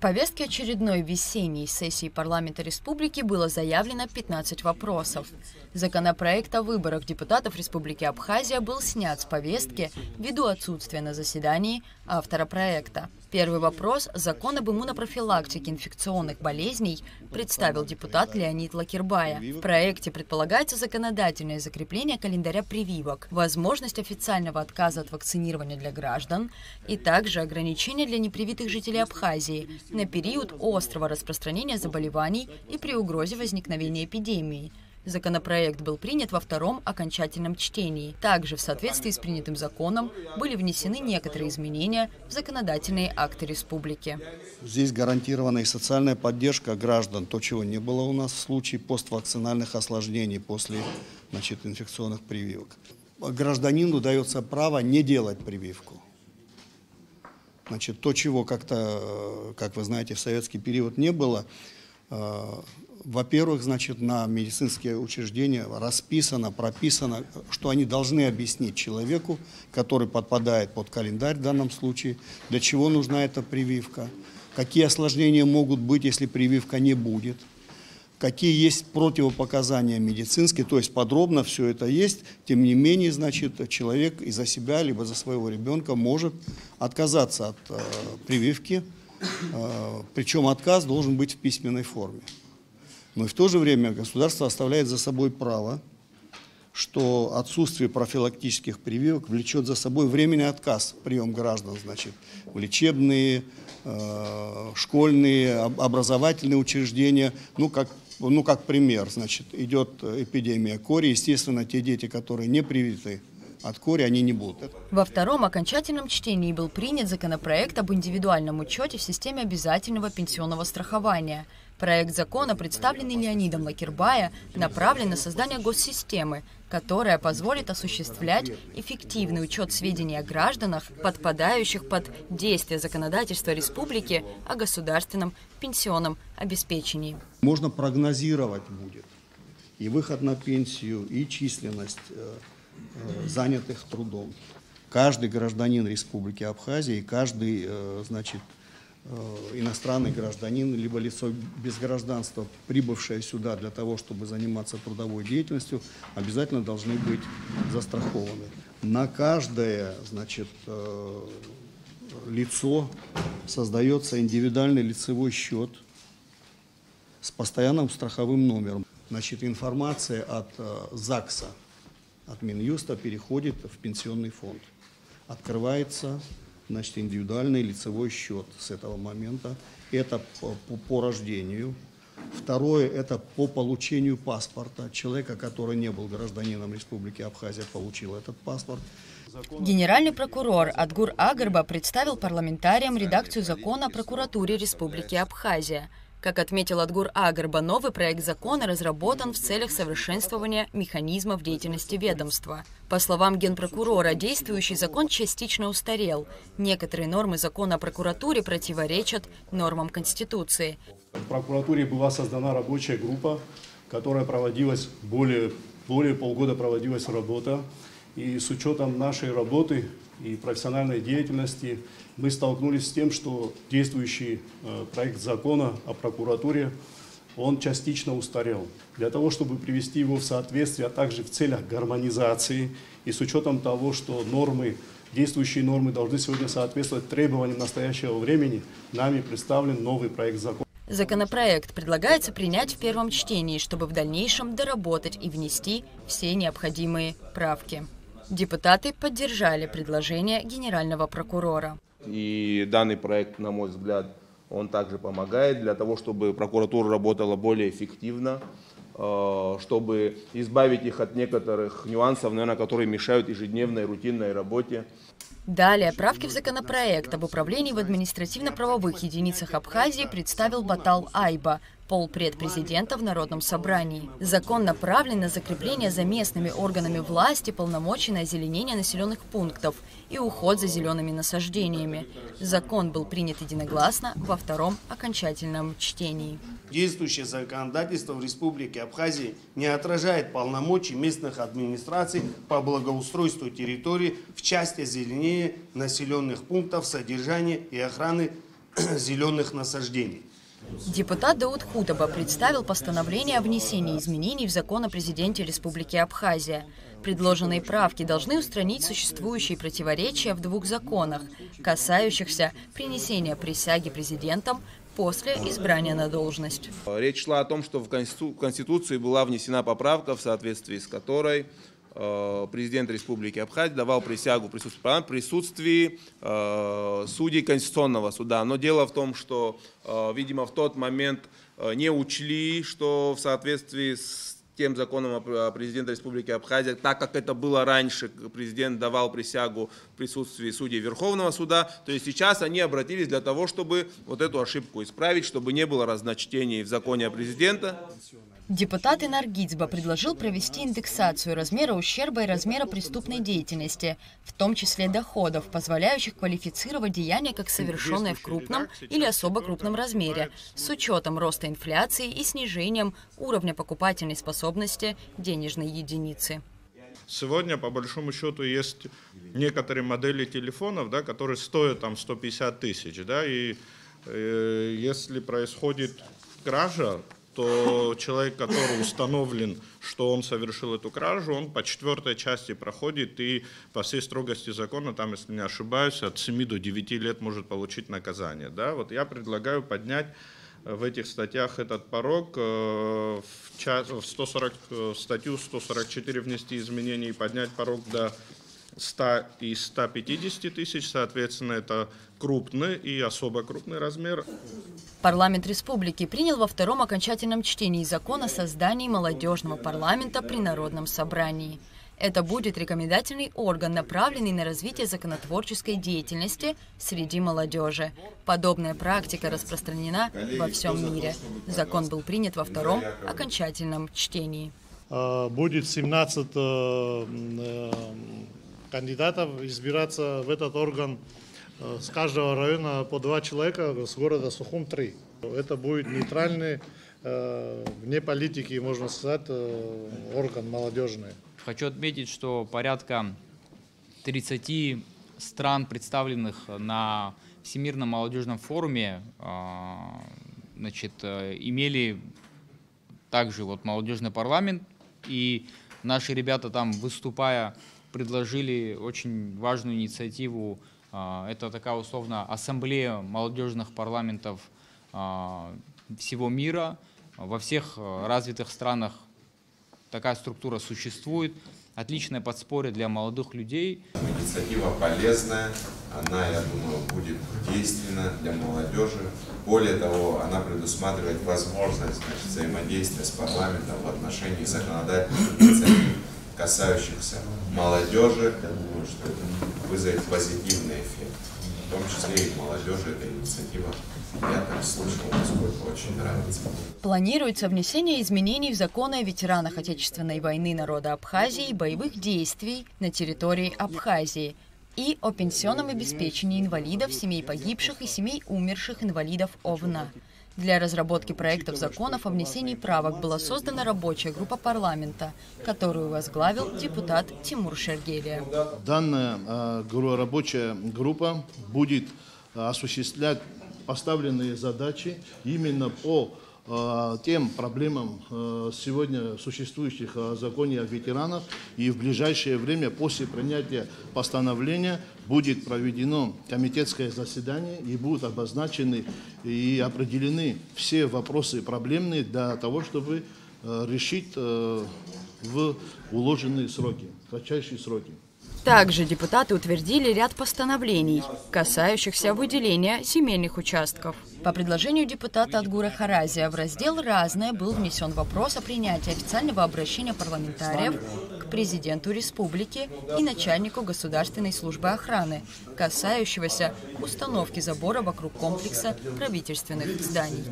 повестке очередной весенней сессии парламента республики было заявлено 15 вопросов. Законопроект о выборах депутатов Республики Абхазия был снят с повестки ввиду отсутствия на заседании автора проекта. Первый вопрос – закон об иммунопрофилактике инфекционных болезней представил депутат Леонид Лакирбая. В проекте предполагается законодательное закрепление календаря прививок, возможность официального отказа от вакцинирования для граждан и также ограничения для непривитых жителей Абхазии на период острого распространения заболеваний и при угрозе возникновения эпидемии. Законопроект был принят во втором окончательном чтении. Также в соответствии с принятым законом были внесены некоторые изменения в законодательные акты республики. Здесь гарантирована и социальная поддержка граждан, то, чего не было у нас в случае поствакцинальных осложнений после инфекционных прививок. Гражданину дается право не делать прививку. То, чего как вы знаете, в советский период не было, во-первых, на медицинские учреждения прописано, что они должны объяснить человеку, который подпадает под календарь в данном случае, для чего нужна эта прививка, какие осложнения могут быть, если прививка не будет, какие есть противопоказания медицинские, то есть подробно все это есть. Тем не менее, человек и за себя, либо за своего ребенка может отказаться от прививки, причем отказ должен быть в письменной форме. Но и в то же время государство оставляет за собой право, что отсутствие профилактических прививок влечет за собой временный отказ в прием граждан, в лечебные, школьные, образовательные учреждения. Как пример, идет эпидемия кори, естественно, те дети, которые не привиты от кори, они не будут. Во втором окончательном чтении был принят законопроект об индивидуальном учете в системе обязательного пенсионного страхования. Проект закона, представленный Леонидом Лакирбая, направлен на создание госсистемы, которая позволит осуществлять эффективный учет сведений о гражданах, подпадающих под действие законодательства республики о государственном пенсионном обеспечении. Можно прогнозировать будет и выход на пенсию, и численность занятых трудом. Каждый гражданин Республики Абхазия и каждый, иностранный гражданин, либо лицо без гражданства, прибывшее сюда для того, чтобы заниматься трудовой деятельностью, обязательно должны быть застрахованы. На каждое, лицо создается индивидуальный лицевой счет с постоянным страховым номером. Информация от ЗАГСа, от Минюста переходит в пенсионный фонд. Открывается индивидуальный лицевой счет с этого момента. Это по рождению. Второе, это по получению паспорта. Человека, который не был гражданином Республики Абхазия, получил этот паспорт. Генеральный прокурор Адгур Агарба представил парламентариям редакцию закона о прокуратуре Республики Абхазия. Как отметил Адгур Агарба, новый проект закона разработан в целях совершенствования механизмов деятельности ведомства. По словам генпрокурора, действующий закон частично устарел. Некоторые нормы закона о прокуратуре противоречат нормам Конституции. В прокуратуре была создана рабочая группа, которая проводилась, более полгода проводилась работа. И с учетом нашей работы и профессиональной деятельности мы столкнулись с тем, что действующий проект закона о прокуратуре, он частично устарел. Для того, чтобы привести его в соответствие, а также в целях гармонизации и с учетом того, что действующие нормы должны сегодня соответствовать требованиям настоящего времени, нами представлен новый проект закона. Законопроект предлагается принять в первом чтении, чтобы в дальнейшем доработать и внести все необходимые правки. Депутаты поддержали предложение генерального прокурора. И данный проект, на мой взгляд, он также помогает для того, чтобы прокуратура работала более эффективно, чтобы избавить их от некоторых нюансов, которые мешают ежедневной рутинной работе. Далее правки в законопроект об управлении в административно-правовых единицах Абхазии представил Батал Айба, полпред президента в Народном собрании. Закон направлен на закрепление за местными органами власти полномочий на озеленение населенных пунктов и уход за зелеными насаждениями. Закон был принят единогласно во втором окончательном чтении. Действующее законодательство в Республике Абхазия не отражает полномочий местных администраций по благоустройству территории в части озеленения населенных пунктов, содержания и охраны зеленых насаждений. Депутат Дауд Хутаба представил постановление о внесении изменений в закон о президенте Республики Абхазия. Предложенные правки должны устранить существующие противоречия в двух законах, касающихся принесения присяги президентом после избрания на должность. Речь шла о том, что в Конституции была внесена поправка, в соответствии с которой президент Республики Абхазия давал присягу в присутствии судей Конституционного суда. Но дело в том, что, видимо, в тот момент не учли, что в соответствии с тем законом о президенте Республики Абхазия, так как это было раньше, президент давал присягу в присутствии судей Верховного суда, то есть сейчас они обратились для того, чтобы вот эту ошибку исправить, чтобы не было разночтений в законе о президенте. Депутат Инар Гицба предложил провести индексацию размера ущерба и размера преступной деятельности, в том числе доходов, позволяющих квалифицировать деяния как совершенные в крупном или особо крупном размере, с учетом роста инфляции и снижением уровня покупательной способности денежной единицы. Сегодня, по большому счету, есть некоторые модели телефонов, да, которые стоят там 150 тысяч. Да, и если происходит кража, то человек, который установлен, что он совершил эту кражу, он по 4 части проходит и по всей строгости закона, там, если не ошибаюсь, от 7 до 9 лет может получить наказание. Да? Вот я предлагаю поднять в этих статьях этот порог, в статью 144 внести изменения и поднять порог до 100 и 150 тысяч, соответственно, это крупный и особо крупный размер. Парламент республики принял во втором окончательном чтении закон о создании молодежного парламента при Народном собрании. Это будет рекомендательный орган, направленный на развитие законотворческой деятельности среди молодежи. Подобная практика распространена во всем мире. Закон был принят во втором окончательном чтении. Будет 17 кандидатов избираться в этот орган. С каждого района по 2 человека, с города Сухум 3. Это будет нейтральный, вне политики, можно сказать, орган молодежный. Хочу отметить, что порядка 30 стран, представленных на Всемирном молодежном форуме, имели также молодежный парламент. И наши ребята там, выступая, предложили очень важную инициативу. Это такая условно ассамблея молодежных парламентов всего мира. Во всех развитых странах такая структура существует. Отличное подспорье для молодых людей. Инициатива полезная, она, я думаю, будет действенна для молодежи. Более того, она предусматривает возможность взаимодействия с парламентом в отношении законодательных инициатив, касающихся молодежи. Я думаю, что это вызовет позитивный эффект. В том числе и молодежи эта инициатива, я так слышал, насколько очень нравится. Планируется внесение изменений в законы о ветеранах Отечественной войны народа Абхазии и боевых действий на территории Абхазии и о пенсионном обеспечении инвалидов, семей погибших и семей умерших инвалидов ОВНА. Для разработки проектов законов о внесении правок была создана рабочая группа парламента, которую возглавил депутат Тимур Шергелия. Данная рабочая группа будет осуществлять поставленные задачи именно по тем проблемам сегодня существующих в законе о ветеранах, и в ближайшее время после принятия постановления будет проведено комитетское заседание и будут обозначены и определены все вопросы проблемные для того, чтобы решить в уложенные сроки, кратчайшие сроки. Также депутаты утвердили ряд постановлений, касающихся выделения земельных участков. По предложению депутата Адгура Харазия в раздел «Разное» был внесен вопрос о принятии официального обращения парламентариев к президенту республики и начальнику Государственной службы охраны, касающегося установки забора вокруг комплекса правительственных зданий.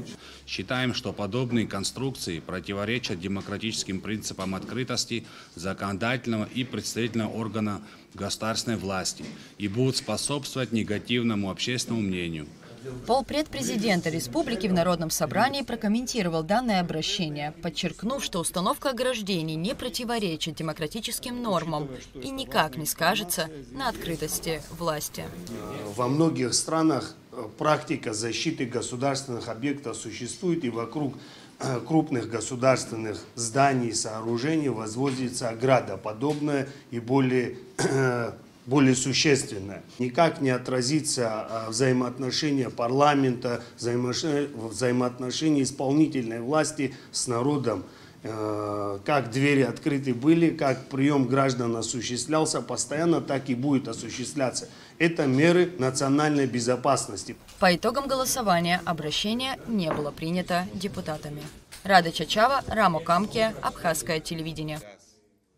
Считаем, что подобные конструкции противоречат демократическим принципам открытости законодательного и представительного органа государственной власти и будут способствовать негативному общественному мнению. Полпред президента республики в Народном собрании прокомментировал данное обращение, подчеркнув, что установка ограждений не противоречит демократическим нормам и никак не скажется на открытости власти. Во многих странах практика защиты государственных объектов существует, и вокруг крупных государственных зданий и сооружений возводится ограда, подобная и более существенное. Никак не отразится взаимоотношения парламента, взаимоотношения исполнительной власти с народом. Как двери открыты были, как прием граждан осуществлялся постоянно, так и будет осуществляться. Это меры национальной безопасности. По итогам голосования обращение не было принято депутатами. Рада Чачава, Рамо Камке, Абхазское телевидение.